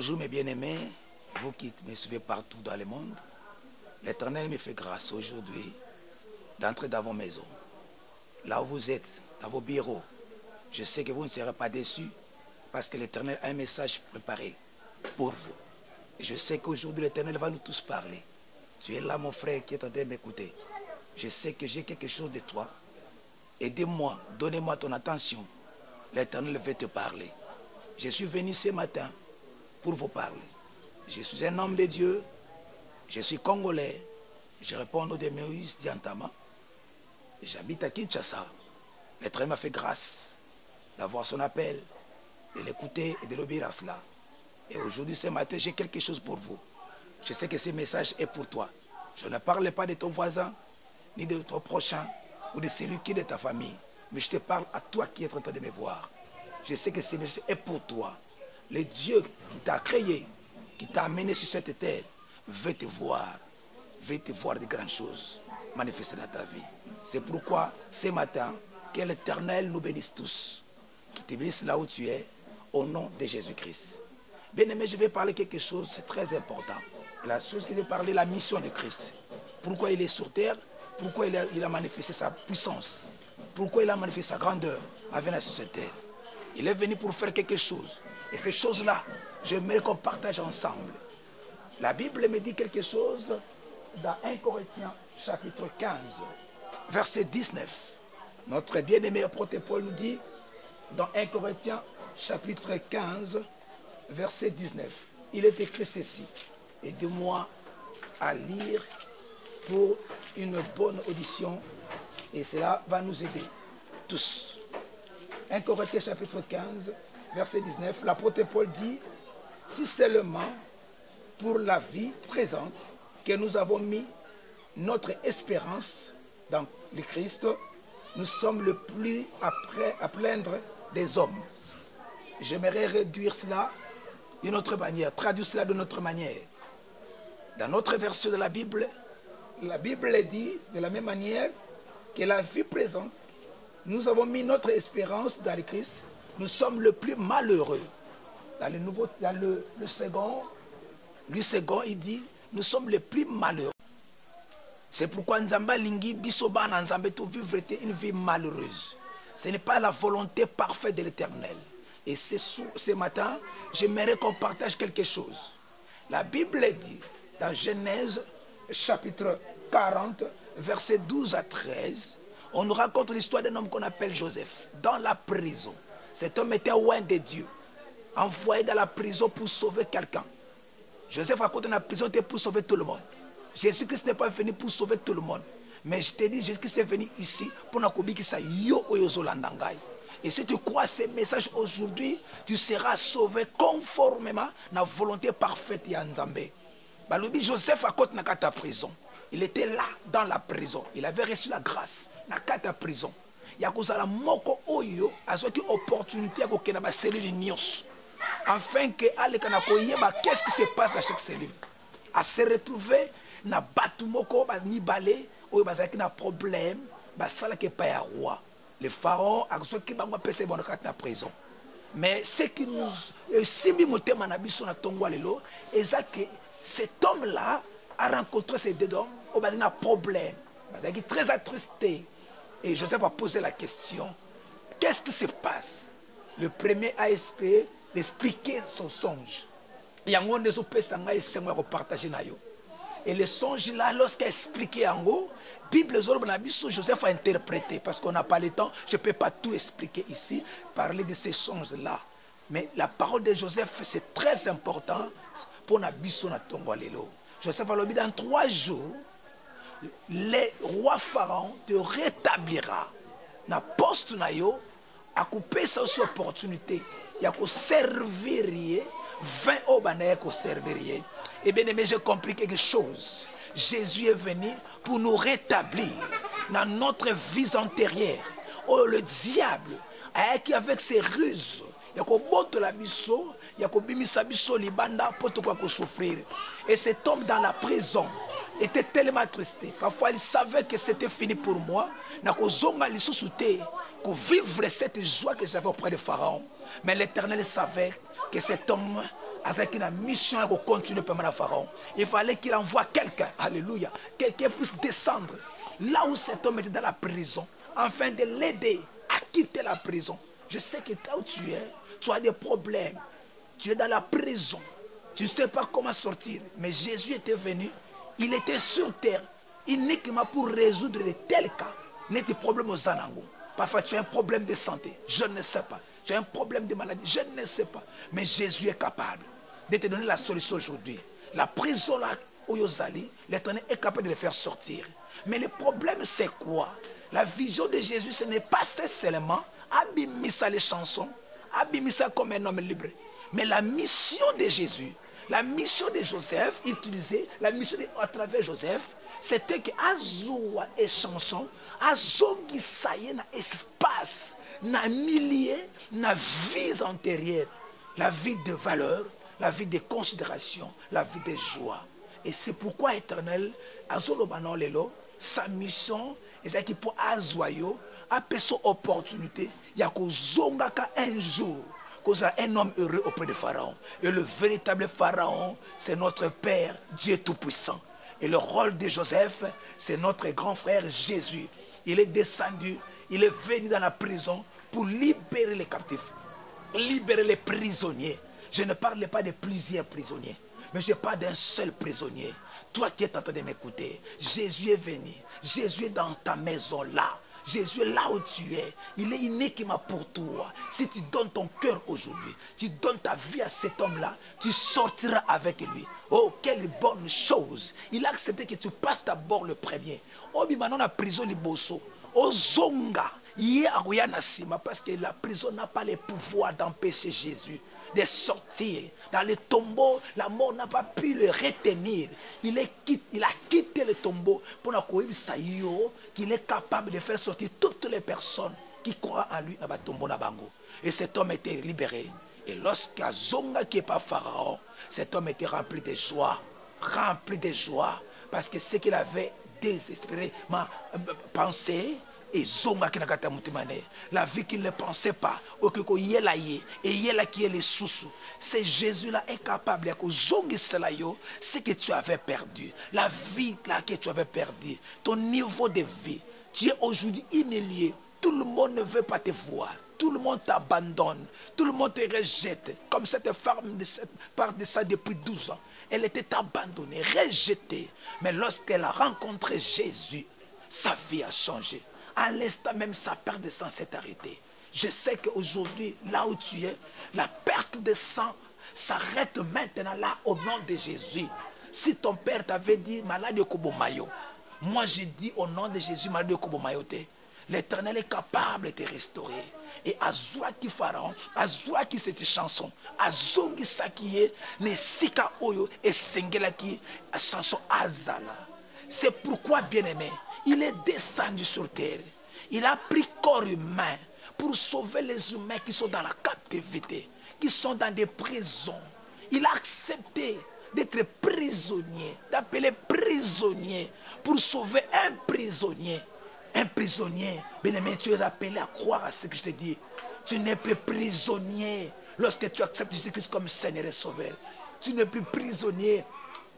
Bonjour mes bien-aimés, vous qui me suivez partout dans le monde. L'Éternel me fait grâce aujourd'hui d'entrer dans vos maisons. Là où vous êtes, dans vos bureaux, je sais que vous ne serez pas déçus parce que l'Éternel a un message préparé pour vous. Et je sais qu'aujourd'hui l'Éternel va nous tous parler. Tu es là mon frère qui est en train de m'écouter. Je sais que j'ai quelque chose de toi. Aidez-moi, donnez-moi ton attention. L'Éternel veut te parler. Je suis venu ce matin pour vous parler. Je suis un homme de Dieu. Je suis congolais. Je réponds au nom de Moïse Diantama. J'habite à Kinshasa. L'Éternel m'a fait grâce d'avoir son appel, de l'écouter et de l'obéir à cela. Et aujourd'hui, ce matin, j'ai quelque chose pour vous. Je sais que ce message est pour toi. Je ne parle pas de ton voisin, ni de ton prochain, ou de celui qui est de ta famille. Mais je te parle à toi qui es en train de me voir. Je sais que ce message est pour toi. Le Dieu qui t'a créé, qui t'a amené sur cette terre, veut te voir de grandes choses manifester dans ta vie. C'est pourquoi, ce matin, que l'Éternel nous bénisse tous. Qu'il te bénisse là où tu es, au nom de Jésus-Christ. Bien aimé, je vais parler quelque chose, c'est très important. La chose que je vais parler, la mission de Christ. Pourquoi il est sur terre, pourquoi il a manifesté sa puissance, pourquoi il a manifesté sa grandeur à venir sur cette terre. Il est venu pour faire quelque chose. Et ces choses-là, j'aimerais qu'on partage ensemble. La Bible me dit quelque chose dans 1 Corinthiens chapitre 15, verset 19. Notre bien-aimé apôtre Paul nous dit dans 1 Corinthiens chapitre 15, verset 19. Il est écrit ceci. Aidez-moi à lire pour une bonne audition et cela va nous aider tous. 1 Corinthiens chapitre 15, verset 19, l'apôtre Paul dit, si seulement pour la vie présente que nous avons mis notre espérance dans le Christ, nous sommes le plus à plaindre des hommes. J'aimerais réduire cela d'une autre manière, traduire cela d'une autre manière. Dans notre version de la Bible dit de la même manière que la vie présente, nous avons mis notre espérance dans le Christ, nous sommes le plus malheureux. Dans le second, il dit, nous sommes les plus malheureux. C'est pourquoi Nzamba Lingi Bisoba Nzambe to vivre une vie malheureuse. Ce n'est pas la volonté parfaite de l'Éternel. Et ce matin, j'aimerais qu'on partage quelque chose. La Bible dit, dans Genèse chapitre 40, versets 12 à 13, on nous raconte l'histoire d'un homme qu'on appelle Joseph, dans la prison. Cet homme était loin de Dieu, envoyé dans la prison pour sauver quelqu'un. Joseph a côté de la prison était pour sauver tout le monde. Jésus-Christ n'est pas venu pour sauver tout le monde. Mais je te dis, Jésus-Christ est venu ici pour nous dire et si tu crois ce message aujourd'hui, tu seras sauvé conformément à la volonté parfaite de Nzambe. Balobi Joseph a côté de la prison. Il était là, dans la prison. Il avait reçu la grâce dans la prison. Il y a une moko oyo, a une opportunité de la cellule nyos. Afin que qu'est-ce qui se passe dans chaque cellule. À se retrouver dans batu moko ni balé oyo bazaki na problème basala ke pa ya roi. Le pharaon a besoin que bango pese bon dans la prison. Mais ce qui nous simbi motema na biso na tongo lelo, que cet homme-là a rencontré ces deux hommes au bas d'un problème. Il est très attristé. Et Joseph a posé la question, qu'est-ce qui se passe? Le premier a essayé d'expliquer son songe. Et le songe là, lorsqu'il a expliqué en haut, Bible Joseph a interprété, parce qu'on n'a pas le temps, je ne peux pas tout expliquer ici, parler de ces songes-là. Mais la parole de Joseph, c'est très important pour Nabiso na Tongolelo. Joseph a dit dans 3 jours, le roi Pharaon te rétablira. Na poste na yo, a coupé sa aussi opportunité. Il y a qu'au servir 20 obanaïs qu'au servir. Et bien aimé, j'ai compris quelque chose. Jésus est venu pour nous rétablir dans notre vie antérieure. Oh, le diable, avec ses ruses, il y a qu'au bot de la biso, il y a qu'au bimisa biso libanda pour tout quoi souffrir. Et cet homme dans la prison était tellement attristé. Parfois, il savait que c'était fini pour moi. N'a qu'au zonga l'issouté, qu'au vivre cette joie que j'avais auprès de Pharaon. Mais l'Éternel savait que cet homme Avec une mission à continuer par le pharaon. Il fallait qu'il envoie quelqu'un, alléluia, quelqu'un puisse descendre là où cet homme était dans la prison, afin de l'aider à quitter la prison. Je sais que là où tu es, tu as des problèmes. Tu es dans la prison. Tu ne sais pas comment sortir. Mais Jésus était venu. Il était sur terre uniquement pour résoudre de tels cas. Les problèmes aux anangos. Parfois tu as un problème de santé. Je ne sais pas. Tu as un problème de maladie. Je ne sais pas. Mais Jésus est capable de te donner la solution aujourd'hui. La prison là, où Yozali, l'Éternel est capable de les faire sortir. Mais le problème c'est quoi? La vision de Jésus, ce n'est pas seulement abimisa les chansons, abimisa comme un homme libre. Mais la mission de Jésus, la mission de Joseph, utilisée, la mission à travers Joseph, c'était que Azoua et chanson, Azongi saye na espace, na milliers, na vie antérieure, la vie de valeur, la vie de considération, la vie de joie. Et c'est pourquoi Éternel, Azolo Banon Lelo, sa mission, c'est qu'il pour Azoyo, a son opportunité, il y a Zonga un jour. Un homme heureux auprès de Pharaon. Et le véritable Pharaon, c'est notre Père, Dieu Tout-Puissant. Et le rôle de Joseph, c'est notre grand frère Jésus. Il est descendu, il est venu dans la prison pour libérer les captifs, libérer les prisonniers. Je ne parle pas de plusieurs prisonniers, mais je parle d'un seul prisonnier. Toi qui es en train de m'écouter, Jésus est venu. Jésus est dans ta maison là. Jésus est là où tu es. Il est uniquement pour toi. Si tu donnes ton cœur aujourd'hui, tu donnes ta vie à cet homme-là, tu sortiras avec lui. Oh, quelle bonne chose. Il a accepté que tu passes d'abord le premier. Oh, mais maintenant la prison de Bosso. Oh, Zonga. Parce que la prison n'a pas le pouvoir d'empêcher Jésus de sortir. Dans le tombeau, la mort n'a pas pu le retenir. Il a quitté le tombeau pour qu'il est capable de faire sortir toutes les personnes qui croient en lui dans le tombeau. Et cet homme était libéré. Et lorsqu'à Zonga qui n'est pas Pharaon, cet homme était rempli de joie. Rempli de joie. Parce que ce qu'il avait désespérément pensé, et Zonga qui n'a pas la vie qu'il ne pensait pas, et qui est le sous. C'est Jésus-là est capable de ce que tu avais perdu, la vie là que tu avais perdu, ton niveau de vie. Tu es aujourd'hui humilié. Tout le monde ne veut pas te voir. Tout le monde t'abandonne. Tout le monde te rejette. Comme cette femme parle de ça depuis 12 ans. Elle était abandonnée, rejetée. Mais lorsqu'elle a rencontré Jésus, sa vie a changé. À l'instant même, sa perte de sang s'est arrêtée. Je sais qu'aujourd'hui, là où tu es, la perte de sang s'arrête maintenant là au nom de Jésus. Si ton père t'avait dit malade de Kobomayo, moi j'ai dit au nom de Jésus malade de Kobomayote, l'Éternel est capable de te restaurer. Et Azoua qui Pharaon, Azoua qui cette chanson, Azongi Sakiye, ne Sika Oyo et Sengela qui la chanson Azala. C'est pourquoi, bien-aimé, il est descendu sur terre. Il a pris corps humain pour sauver les humains qui sont dans la captivité, qui sont dans des prisons. Il a accepté d'être prisonnier, d'appeler prisonnier pour sauver un prisonnier. Un prisonnier, bien-aimé, tu es appelé à croire à ce que je te dis. Tu n'es plus prisonnier lorsque tu acceptes Jésus-Christ comme Seigneur et Sauveur. Tu n'es plus prisonnier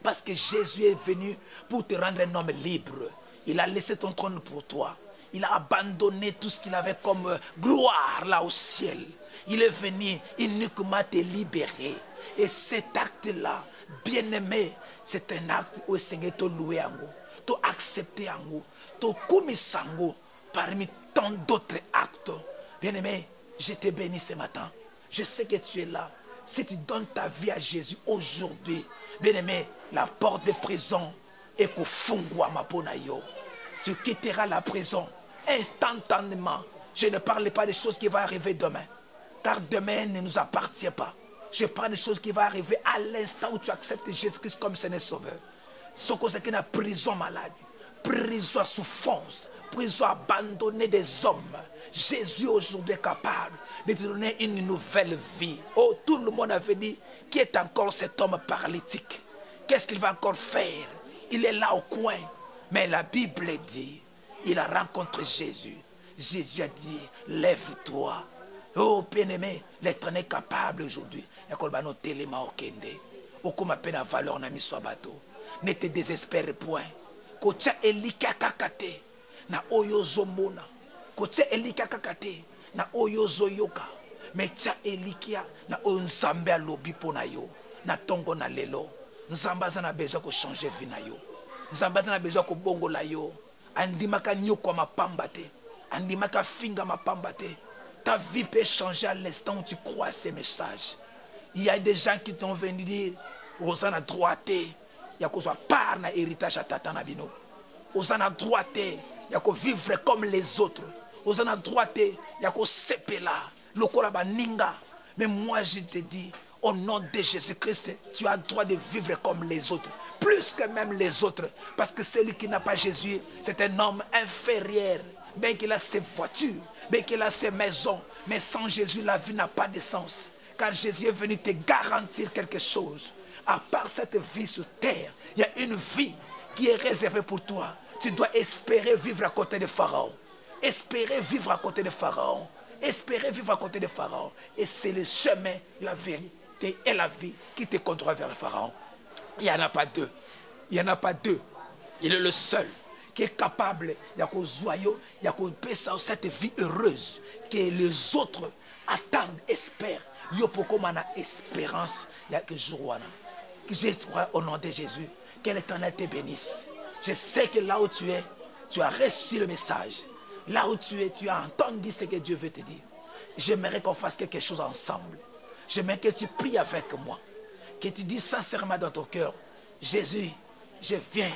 parce que Jésus est venu pour te rendre un homme libre. Il a laissé ton trône pour toi. Il a abandonné tout ce qu'il avait comme gloire là au ciel. Il est venu uniquement te libérer. Et cet acte-là, bien-aimé, c'est un acte où le Seigneur t'a loué en vous, t'a accepté en vous, t'a commis en vous parmi tant d'autres actes. Bien-aimé, je te bénis ce matin. Je sais que tu es là. Si tu donnes ta vie à Jésus aujourd'hui, bien-aimé, la porte de prison est qu'au fond tu quitteras la prison instantanément. Je ne parle pas des choses qui vont arriver demain, car demain ne nous appartient pas. Je parle des choses qui vont arriver à l'instant où tu acceptes Jésus-Christ comme Seigneur Sauveur. Ce que c'est qu'une prison maladie, prison à souffrance, prison abandonnée des hommes. Jésus aujourd'hui est capable de te donner une nouvelle vie. Oh, tout le monde avait dit, qui est encore cet homme paralytique? Qu'est-ce qu'il va encore faire? Il est là au coin. Mais la Bible dit, il a rencontré Jésus. Jésus a dit, lève-toi, Oh, bien-aimé, l'Éternel est capable aujourd'hui. Ne te désespère point. Kocha elika kakate na oyozo mona. Kocha elika kakate na oyozo yoka. Mecha elikia na onzambe alobi pona yo. Na tongo na lelo. Nzamba zana besoin ko changer vie na yo. Nzamba zana besoin ko bongo la yo. Andimaka nyoko mapamba te. Andimaka finga mapamba te. Ta vie peut changer à l'instant où tu crois à ces messages. Il y a des gens qui t'ont venu dire, Osana droité, il y a qu'on soit par na héritage à Tatana Bino. Osana droité, il y a qu'on vivre comme les autres. Osana droité, il y a qu'on sepela, le koraba ninga. Mais moi je te dis, au nom de Jésus-Christ, tu as le droit de vivre comme les autres. Plus que même les autres. Parce que celui qui n'a pas Jésus, c'est un homme inférieur. Bien qu'il a ses voitures, bien qu'il a ses maisons, mais sans Jésus, la vie n'a pas de sens. Car Jésus est venu te garantir quelque chose. À part cette vie sur terre, il y a une vie qui est réservée pour toi. Tu dois espérer vivre à côté de Pharaon. Espérer vivre à côté de Pharaon. Espérer vivre à côté de Pharaon. Et c'est le chemin, la vérité et la vie qui te conduira vers le Pharaon. Il n'y en a pas deux. Il n'y en a pas deux. Il est le seul qui est capable, il y a qu'au joyau, il y a qu'au paix, cette vie heureuse que les autres attendent, espèrent. Il y a beaucoup d'espérance, il y a que jour. Je crois au nom de Jésus, que l'Éternel te bénisse. Je sais que là où tu es, tu as reçu le message. Là où tu es, tu as entendu ce que Dieu veut te dire. J'aimerais qu'on fasse quelque chose ensemble. J'aimerais que tu pries avec moi. Que tu dis sincèrement dans ton cœur, Jésus, je viens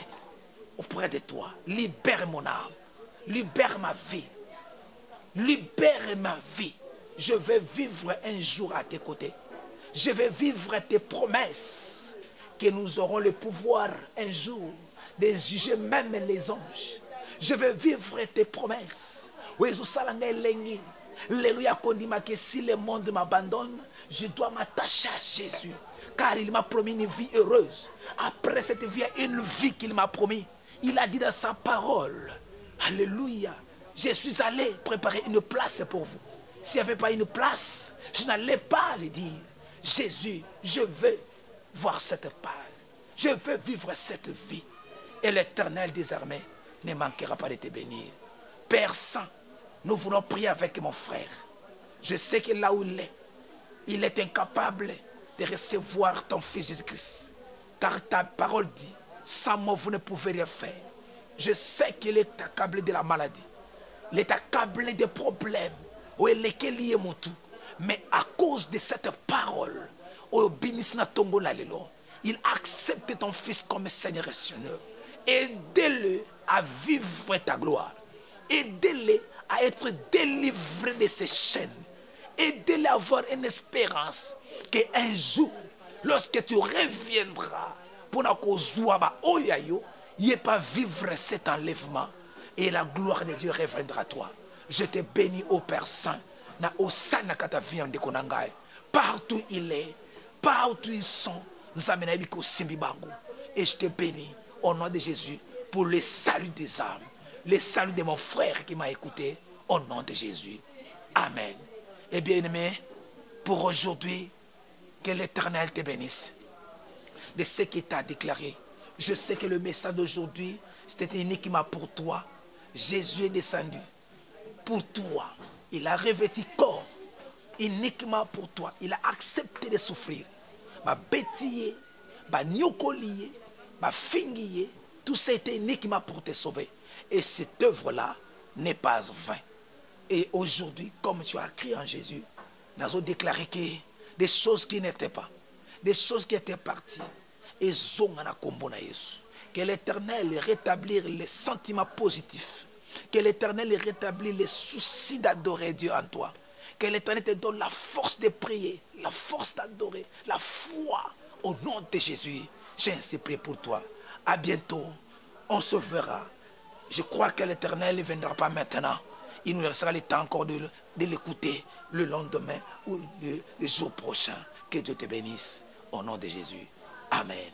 auprès de toi. Libère mon âme. Libère ma vie. Libère ma vie. Je vais vivre un jour à tes côtés. Je vais vivre tes promesses. Que nous aurons le pouvoir un jour de juger même les anges. Je vais vivre tes promesses. Alléluia, que si le monde m'abandonne, je dois m'attacher à Jésus. Car il m'a promis une vie heureuse. Après cette vie, il y a une vie qu'il m'a promis. Il a dit dans sa parole, alléluia, je suis allé préparer une place pour vous. S'il n'y avait pas une place, je n'allais pas le dire. Jésus, je veux voir cette page. Je veux vivre cette vie. Et l'Éternel des armées ne manquera pas de te bénir. Père Saint, nous voulons prier avec mon frère. Je sais que là où il est incapable de recevoir ton Fils Jésus-Christ. Car ta parole dit, sans moi vous ne pouvez rien faire. Je sais qu'il est accablé de la maladie. Il est accablé des problèmes. Mais à cause de cette parole, il accepte ton Fils comme Seigneur et Seigneur. Aidez-le à vivre ta gloire. Aidez-le à être délivré de ses chaînes. Aidez-le à avoir une espérance qu'un jour, lorsque tu reviendras pour ne pas vivre cet enlèvement et la gloire de Dieu reviendra à toi. Je te bénis, ô Père Saint, partout il est, partout ils sont, et je te bénis au nom de Jésus pour le salut des âmes, le salut de mon frère qui m'a écouté, au nom de Jésus. Amen. Et bien aimé, pour aujourd'hui, que l'Éternel te bénisse de ce qu'il t'a déclaré. Je sais que le message d'aujourd'hui, c'était uniquement pour toi. Jésus est descendu pour toi. Il a revêtu corps uniquement pour toi. Il a accepté de souffrir. Ma bétiller, ma nyokolier, ma fingier, tout ça était uniquement pour te sauver. Et cette œuvre-là n'est pas vain. Et aujourd'hui, comme tu as crié en Jésus, nous avons déclaré que des choses qui n'étaient pas, des choses qui étaient parties, et que l'Éternel rétablisse les sentiments positifs, que l'Éternel rétablisse les soucis d'adorer Dieu en toi, que l'Éternel te donne la force de prier, la force d'adorer, la foi au nom de Jésus. J'ai ainsi prié pour toi. À bientôt, on se verra. Je crois que l'Éternel ne viendra pas maintenant. Il nous laissera le temps encore de l'écouter le lendemain ou le jour prochain. Que Dieu te bénisse au nom de Jésus. Amen.